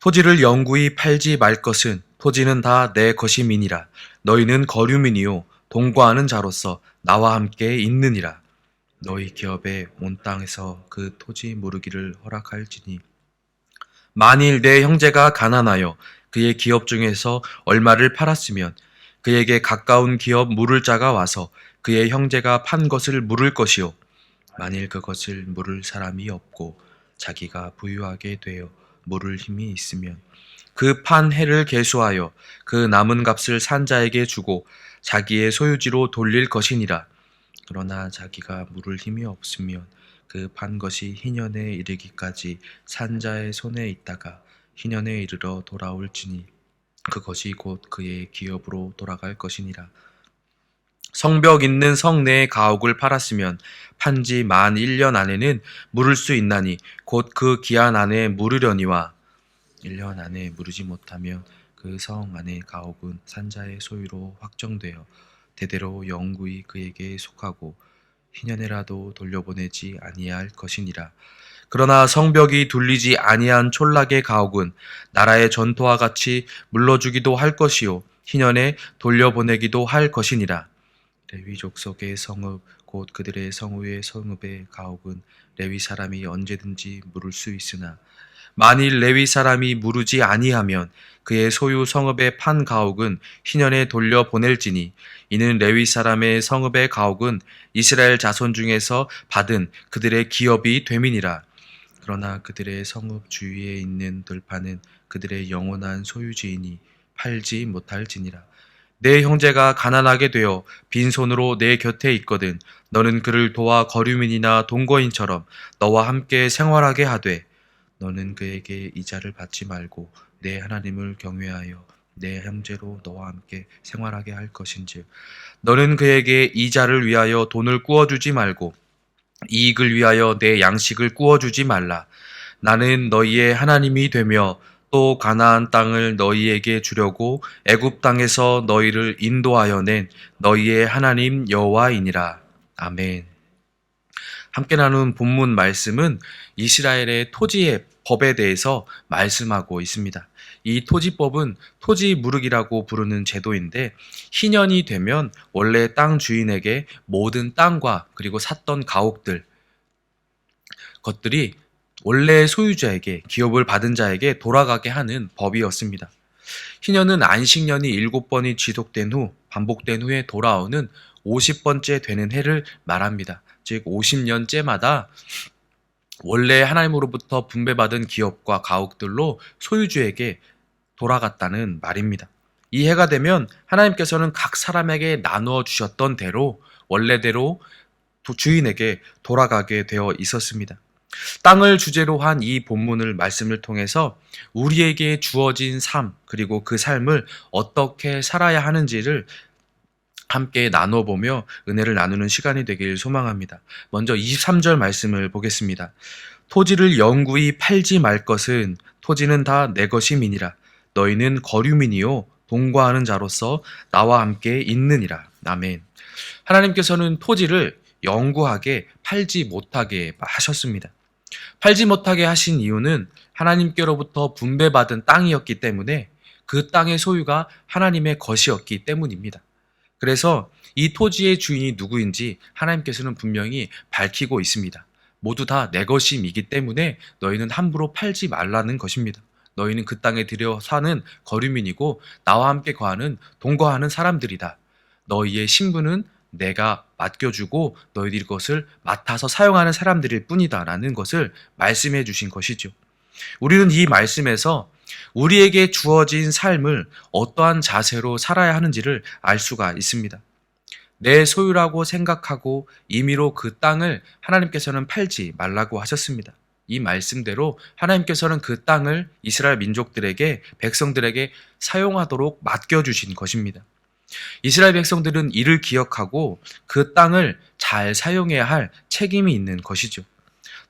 토지를 영구히 팔지 말 것은 토지는 다 내 것임이니라. 너희는 거류민이요 동거하는 자로서 나와 함께 있느니라. 너희 기업에 온 땅에서 그 토지 무르기를 허락할지니 만일 내 형제가 가난하여 그의 기업 중에서 얼마를 팔았으면 그에게 가까운 기업 물을 자가 와서 그의 형제가 판 것을 물을 것이요 만일 그것을 물을 사람이 없고 자기가 부유하게 되어 물을 힘이 있으면 그 판 해를 계수하여 그 남은 값을 산 자에게 주고 자기의 소유지로 돌릴 것이니라. 그러나 자기가 물을 힘이 없으면 그 판 것이 희년에 이르기까지 산 자의 손에 있다가 희년에 이르러 돌아올지니 그것이 곧 그의 기업으로 돌아갈 것이니라. 성벽 있는 성 내의 가옥을 팔았으면 판지 만 1년 안에는 물을 수 있나니 곧 그 기한 안에 물으려니와 1년 안에 물으지 못하면 그 성 안의 가옥은 산자의 소유로 확정되어 대대로 영구히 그에게 속하고 희년에라도 돌려보내지 아니할 것이니라. 그러나 성벽이 둘리지 아니한 촌락의 가옥은 나라의 전토와 같이 물러주기도 할 것이요 희년에 돌려보내기도 할 것이니라. 레위 족속의 성읍 곧 그들의 성읍의 성읍의 가옥은 레위 사람이 언제든지 물을 수 있으나 만일 레위 사람이 무르지 아니하면 그의 소유 성읍의 판 가옥은 희년에 돌려 보낼지니 이는 레위 사람의 성읍의 가옥은 이스라엘 자손 중에서 받은 그들의 기업이 됨이니라. 그러나 그들의 성읍 주위에 있는 들판은 그들의 영원한 소유지이니 팔지 못할지니라. 내 형제가 가난하게 되어 빈손으로 내 곁에 있거든 너는 그를 도와 거류민이나 동거인처럼 너와 함께 생활하게 하되 너는 그에게 이자를 받지 말고 내 하나님을 경외하여 내 형제로 너와 함께 생활하게 할 것인즉 너는 그에게 이자를 위하여 돈을 꾸어주지 말고 이익을 위하여 내 양식을 꾸어주지 말라. 나는 너희의 하나님이 되며 또 가나안 땅을 너희에게 주려고 애굽 땅에서 너희를 인도하여 낸 너희의 하나님 여호와이니라. 아멘. 함께 나눈 본문 말씀은 이스라엘의 토지의 법에 대해서 말씀하고 있습니다. 이 토지법은 토지 무르기라고 부르는 제도인데 희년이 되면 원래 땅 주인에게 모든 땅과 그리고 샀던 가옥들 것들이 원래 소유자에게 기업을 받은 자에게 돌아가게 하는 법이었습니다. 희년은 안식년이 7번이 지속된 후 반복된 후에 돌아오는 50번째 되는 해를 말합니다. 즉 50년째마다 원래 하나님으로부터 분배받은 기업과 가옥들로 소유주에게 돌아갔다는 말입니다. 이 해가 되면 하나님께서는 각 사람에게 나누어 주셨던 대로 원래대로 주인에게 돌아가게 되어 있었습니다. 땅을 주제로 한 이 본문을 말씀을 통해서 우리에게 주어진 삶 그리고 그 삶을 어떻게 살아야 하는지를 함께 나눠보며 은혜를 나누는 시간이 되길 소망합니다. 먼저 23절 말씀을 보겠습니다. 토지를 영구히 팔지 말 것은 토지는 다 내 것임이니라. 너희는 거류민이요 동거하는 자로서 나와 함께 있느니라. 아멘. 하나님께서는 토지를 영구하게 팔지 못하게 하셨습니다. 팔지 못하게 하신 이유는 하나님께로부터 분배받은 땅이었기 때문에 그 땅의 소유가 하나님의 것이었기 때문입니다. 그래서 이 토지의 주인이 누구인지 하나님께서는 분명히 밝히고 있습니다. 모두 다 내 것임이기 때문에 너희는 함부로 팔지 말라는 것입니다. 너희는 그 땅에 들여 사는 거류민이고 나와 함께 거하는 동거하는 사람들이다. 너희의 신분은 내가 맡겨주고 너희들이 그것을 맡아서 사용하는 사람들일 뿐이다 라는 것을 말씀해 주신 것이죠. 우리는 이 말씀에서 우리에게 주어진 삶을 어떠한 자세로 살아야 하는지를 알 수가 있습니다. 내 소유라고 생각하고 임의로 그 땅을 하나님께서는 팔지 말라고 하셨습니다. 이 말씀대로 하나님께서는 그 땅을 이스라엘 민족들에게 백성들에게 사용하도록 맡겨주신 것입니다. 이스라엘 백성들은 이를 기억하고 그 땅을 잘 사용해야 할 책임이 있는 것이죠.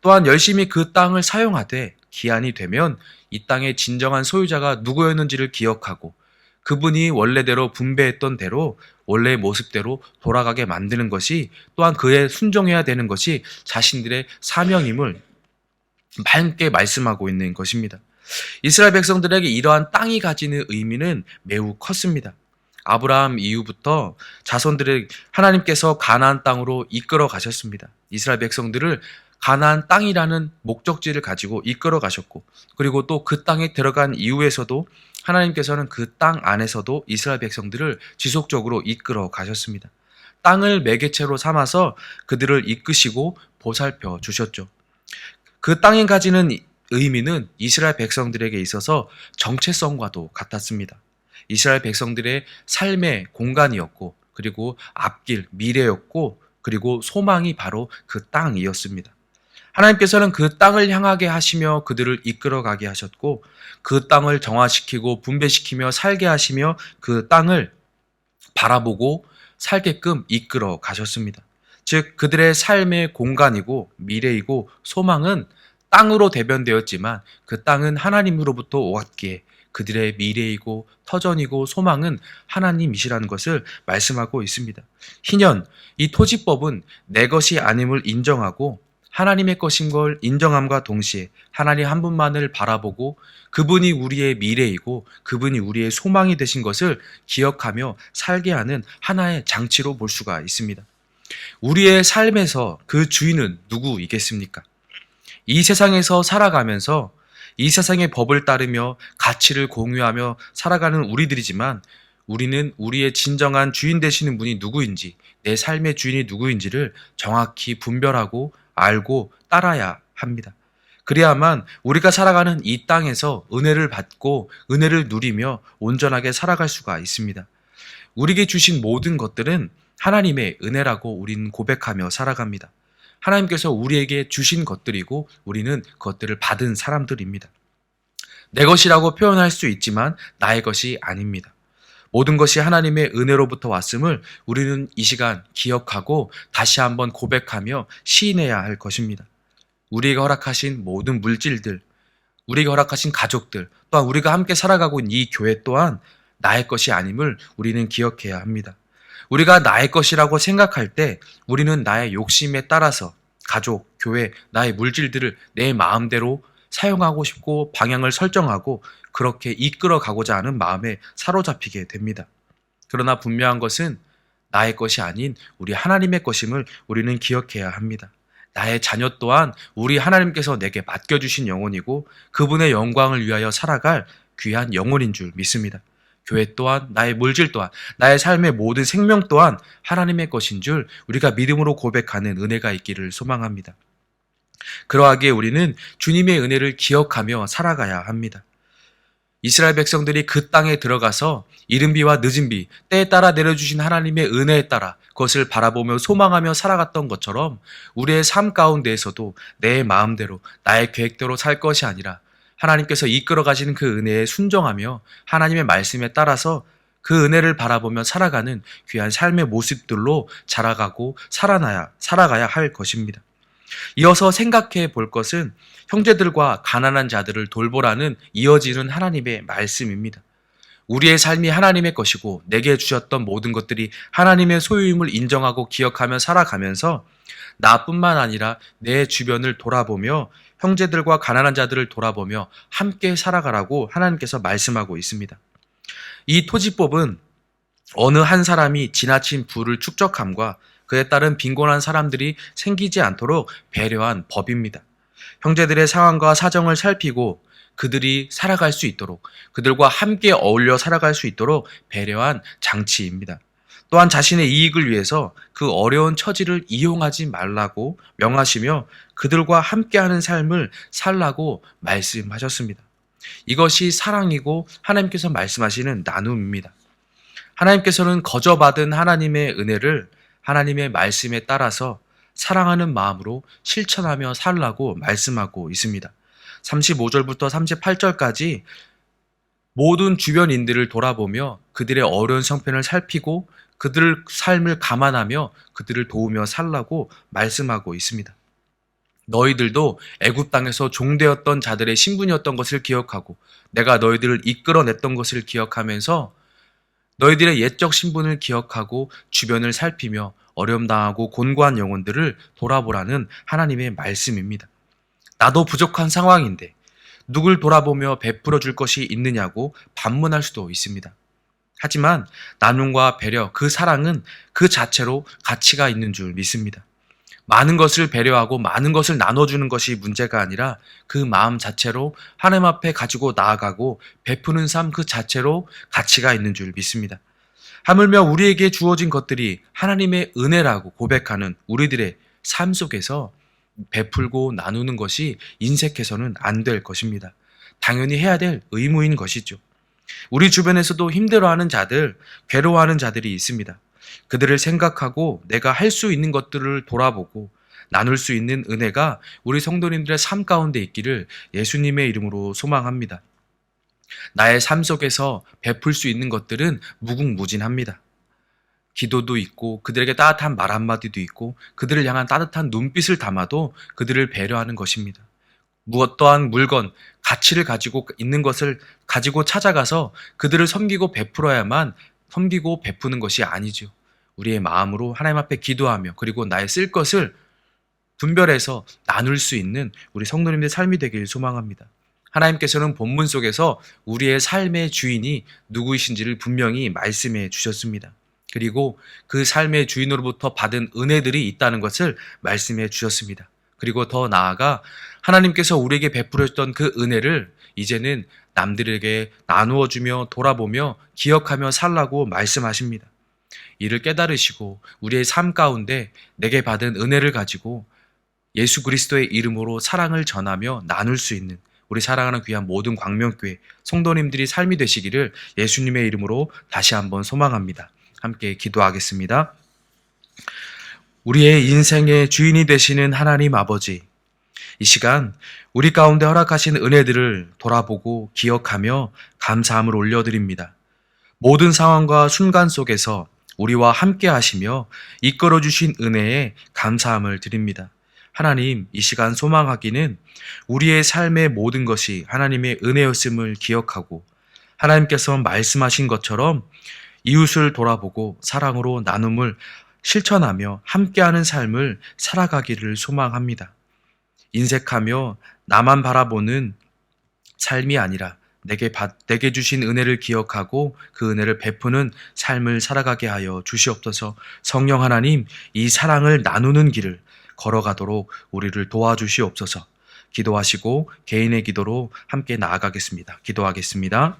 또한 열심히 그 땅을 사용하되 기한이 되면 이 땅의 진정한 소유자가 누구였는지를 기억하고 그분이 원래대로 분배했던 대로 원래의 모습대로 돌아가게 만드는 것이 또한 그에 순종해야 되는 것이 자신들의 사명임을 함께 말씀하고 있는 것입니다. 이스라엘 백성들에게 이러한 땅이 가지는 의미는 매우 컸습니다. 아브라함 이후부터 자손들을 하나님께서 가나안 땅으로 이끌어 가셨습니다. 이스라엘 백성들을 가나안 땅이라는 목적지를 가지고 이끌어 가셨고, 그리고 또 그 땅에 들어간 이후에서도 하나님께서는 그 땅 안에서도 이스라엘 백성들을 지속적으로 이끌어 가셨습니다. 땅을 매개체로 삼아서 그들을 이끄시고 보살펴 주셨죠. 그 땅이 가지는 의미는 이스라엘 백성들에게 있어서 정체성과도 같았습니다. 이스라엘 백성들의 삶의 공간이었고, 그리고 앞길, 미래였고, 그리고 소망이 바로 그 땅이었습니다. 하나님께서는 그 땅을 향하게 하시며 그들을 이끌어 가게 하셨고, 그 땅을 정화시키고 분배시키며 살게 하시며 그 땅을 바라보고 살게끔 이끌어 가셨습니다. 즉, 그들의 삶의 공간이고 미래이고 소망은 땅으로 대변되었지만 그 땅은 하나님으로부터 왔기에 그들의 미래이고 터전이고 소망은 하나님이시라는 것을 말씀하고 있습니다. 희년, 이 토지법은 내 것이 아님을 인정하고 하나님의 것인 걸 인정함과 동시에 하나님 한 분만을 바라보고 그분이 우리의 미래이고 그분이 우리의 소망이 되신 것을 기억하며 살게 하는 하나의 장치로 볼 수가 있습니다. 우리의 삶에서 그 주인은 누구이겠습니까? 이 세상에서 살아가면서 이 세상의 법을 따르며 가치를 공유하며 살아가는 우리들이지만, 우리는 우리의 진정한 주인 되시는 분이 누구인지, 내 삶의 주인이 누구인지를 정확히 분별하고 알고 따라야 합니다. 그래야만 우리가 살아가는 이 땅에서 은혜를 받고 은혜를 누리며 온전하게 살아갈 수가 있습니다. 우리에게 주신 모든 것들은 하나님의 은혜라고 우리는 고백하며 살아갑니다. 하나님께서 우리에게 주신 것들이고 우리는 그것들을 받은 사람들입니다. 내 것이라고 표현할 수 있지만 나의 것이 아닙니다. 모든 것이 하나님의 은혜로부터 왔음을 우리는 이 시간 기억하고 다시 한번 고백하며 시인해야 할 것입니다. 우리에게 허락하신 모든 물질들, 우리에게 허락하신 가족들, 또한 우리가 함께 살아가고 있는 이 교회 또한 나의 것이 아님을 우리는 기억해야 합니다. 우리가 나의 것이라고 생각할 때 우리는 나의 욕심에 따라서 가족, 교회, 나의 물질들을 내 마음대로 사용하고 싶고 방향을 설정하고 그렇게 이끌어 가고자 하는 마음에 사로잡히게 됩니다. 그러나 분명한 것은 나의 것이 아닌 우리 하나님의 것임을 우리는 기억해야 합니다. 나의 자녀 또한 우리 하나님께서 내게 맡겨주신 영혼이고 그분의 영광을 위하여 살아갈 귀한 영혼인 줄 믿습니다. 교회 또한 나의 물질 또한 나의 삶의 모든 생명 또한 하나님의 것인 줄 우리가 믿음으로 고백하는 은혜가 있기를 소망합니다. 그러하기에 우리는 주님의 은혜를 기억하며 살아가야 합니다. 이스라엘 백성들이 그 땅에 들어가서 이른 비와 늦은 비, 때에 따라 내려주신 하나님의 은혜에 따라 그것을 바라보며 소망하며 살아갔던 것처럼 우리의 삶 가운데에서도 내 마음대로 나의 계획대로 살 것이 아니라 하나님께서 이끌어 가시는 그 은혜에 순종하며 하나님의 말씀에 따라서 그 은혜를 바라보며 살아가는 귀한 삶의 모습들로 자라가고 살아가야 할 것입니다. 이어서 생각해 볼 것은 형제들과 가난한 자들을 돌보라는 이어지는 하나님의 말씀입니다. 우리의 삶이 하나님의 것이고 내게 주셨던 모든 것들이 하나님의 소유임을 인정하고 기억하며 살아가면서 나뿐만 아니라 내 주변을 돌아보며 형제들과 가난한 자들을 돌아보며 함께 살아가라고 하나님께서 말씀하고 있습니다. 이 토지법은 어느 한 사람이 지나친 부를 축적함과 그에 따른 빈곤한 사람들이 생기지 않도록 배려한 법입니다. 형제들의 상황과 사정을 살피고 그들이 살아갈 수 있도록, 그들과 함께 어울려 살아갈 수 있도록 배려한 장치입니다. 또한 자신의 이익을 위해서 그 어려운 처지를 이용하지 말라고 명하시며 그들과 함께하는 삶을 살라고 말씀하셨습니다. 이것이 사랑이고 하나님께서 말씀하시는 나눔입니다. 하나님께서는 거저받은 하나님의 은혜를 하나님의 말씀에 따라서 사랑하는 마음으로 실천하며 살라고 말씀하고 있습니다. 35절부터 38절까지 모든 주변인들을 돌아보며 그들의 어려운 형편을 살피고 그들 삶을 감안하며 그들을 도우며 살라고 말씀하고 있습니다. 너희들도 애굽 땅에서 종되었던 자들의 신분이었던 것을 기억하고 내가 너희들을 이끌어냈던 것을 기억하면서 너희들의 옛적 신분을 기억하고 주변을 살피며 어려움 당하고 곤고한 영혼들을 돌아보라는 하나님의 말씀입니다. 나도 부족한 상황인데 누굴 돌아보며 베풀어 줄 것이 있느냐고 반문할 수도 있습니다. 하지만 나눔과 배려, 그 사랑은 그 자체로 가치가 있는 줄 믿습니다. 많은 것을 배려하고 많은 것을 나눠주는 것이 문제가 아니라 그 마음 자체로 하나님 앞에 가지고 나아가고 베푸는 삶 그 자체로 가치가 있는 줄 믿습니다. 하물며 우리에게 주어진 것들이 하나님의 은혜라고 고백하는 우리들의 삶 속에서 베풀고 나누는 것이 인색해서는 안 될 것입니다. 당연히 해야 될 의무인 것이죠. 우리 주변에서도 힘들어하는 자들, 괴로워하는 자들이 있습니다. 그들을 생각하고 내가 할 수 있는 것들을 돌아보고 나눌 수 있는 은혜가 우리 성도님들의 삶 가운데 있기를 예수님의 이름으로 소망합니다. 나의 삶 속에서 베풀 수 있는 것들은 무궁무진합니다. 기도도 있고 그들에게 따뜻한 말 한마디도 있고 그들을 향한 따뜻한 눈빛을 담아도 그들을 배려하는 것입니다. 무엇떠한 물건, 가치를 가지고 있는 것을 가지고 찾아가서 그들을 섬기고 베풀어야만 섬기고 베푸는 것이 아니죠. 우리의 마음으로 하나님 앞에 기도하며 그리고 나의 쓸 것을 분별해서 나눌 수 있는 우리 성도님들의 삶이 되길 소망합니다. 하나님께서는 본문 속에서 우리의 삶의 주인이 누구이신지를 분명히 말씀해 주셨습니다. 그리고 그 삶의 주인으로부터 받은 은혜들이 있다는 것을 말씀해 주셨습니다. 그리고 더 나아가 하나님께서 우리에게 베풀어 줬던 그 은혜를 이제는 남들에게 나누어 주며 돌아보며 기억하며 살라고 말씀하십니다. 이를 깨달으시고 우리의 삶 가운데 내게 받은 은혜를 가지고 예수 그리스도의 이름으로 사랑을 전하며 나눌 수 있는 우리 사랑하는 귀한 모든 광명교회 성도님들이 삶이 되시기를 예수님의 이름으로 다시 한번 소망합니다. 함께 기도하겠습니다. 우리의 인생의 주인이 되시는 하나님 아버지, 이 시간 우리 가운데 허락하신 은혜들을 돌아보고 기억하며 감사함을 올려드립니다. 모든 상황과 순간 속에서 우리와 함께 하시며 이끌어 주신 은혜에 감사함을 드립니다. 하나님, 이 시간 소망하기는 우리의 삶의 모든 것이 하나님의 은혜였음을 기억하고 하나님께서 말씀하신 것처럼 이웃을 돌아보고 사랑으로 나눔을 실천하며 함께하는 삶을 살아가기를 소망합니다. 인색하며 나만 바라보는 삶이 아니라 내게 주신 은혜를 기억하고 그 은혜를 베푸는 삶을 살아가게 하여 주시옵소서. 성령 하나님, 이 사랑을 나누는 길을 걸어가도록 우리를 도와주시옵소서. 기도하시고 개인의 기도로 함께 나아가겠습니다. 기도하겠습니다.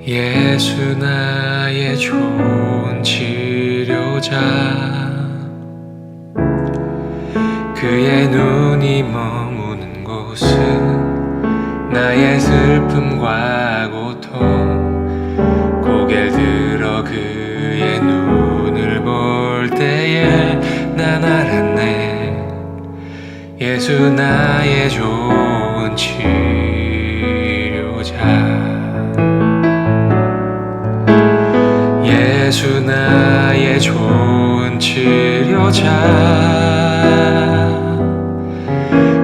예수 나의 좋은 치료자, 그의 눈이 머무는 곳은 나의 슬픔과 고통, 고개를 들어 그의 눈을 볼 때에 난 알았네. 예수 나의 좋은 치료자, 예수 나의 좋은 치료자,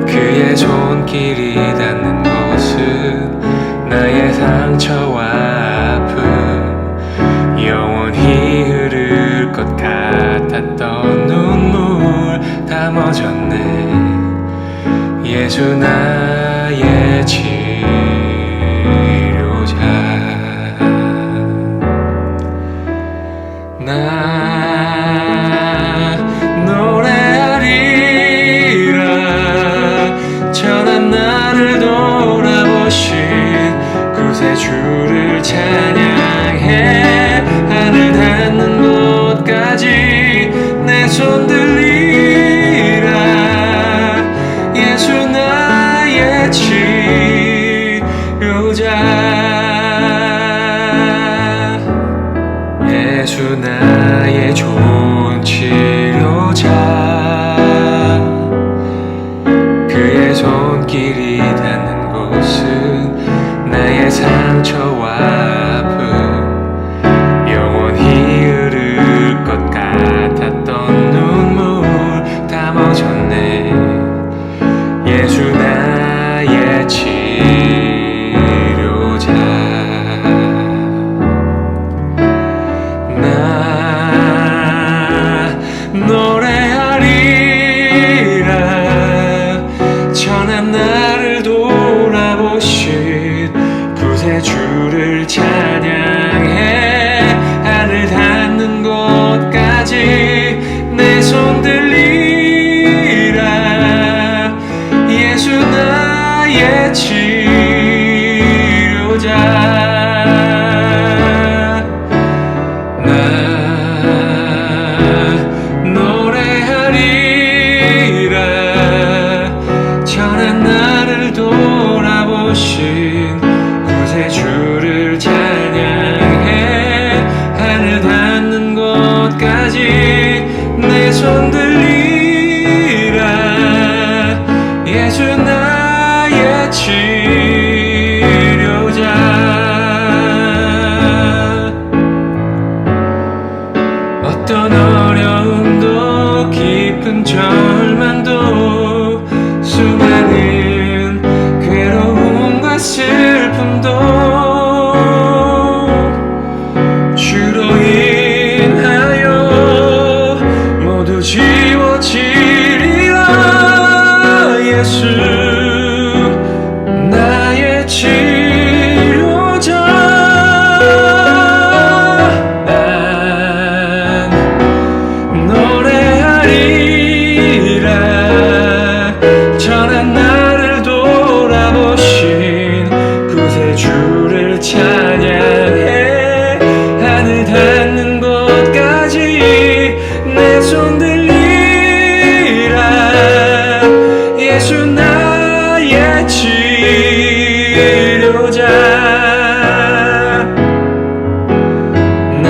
그의 손길이 닿는 곳은 나의 상처와 아픔, 영원히 흐를 것 같았던 눈물 다 멎었네. 예수 나의 치료자, 나 노래하리라. 전한 나를 돌아보신 구세주를 찬양해. 하늘 닿는 곳까지 내 손 들리라. 예수 나의 치료자, 예수 나의 좋은 치료자, 그의 손길이 닿는 곳은 나의 상처와 아픔, 영원히 흐를 것 같았던 눈물 다 멎었네. 예수 나의 치료자, 나의 치료자. 난 노래하리라. 전한 나를 돌아보신 구세주를 찬양해. 하늘 닿는 곳까지 내 손 들리라. 예수 나의 치료자. 나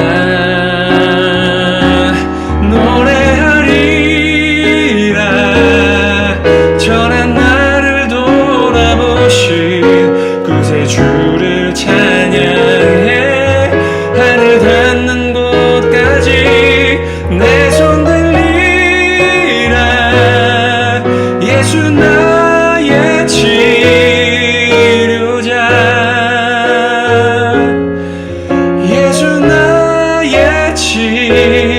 노래하리라. 전한 나를 돌아보신 구세주를 찬양해. 하늘 닿는 곳까지 내 손 들리라. 예수 나의 치료자. 예수 나의 치료자.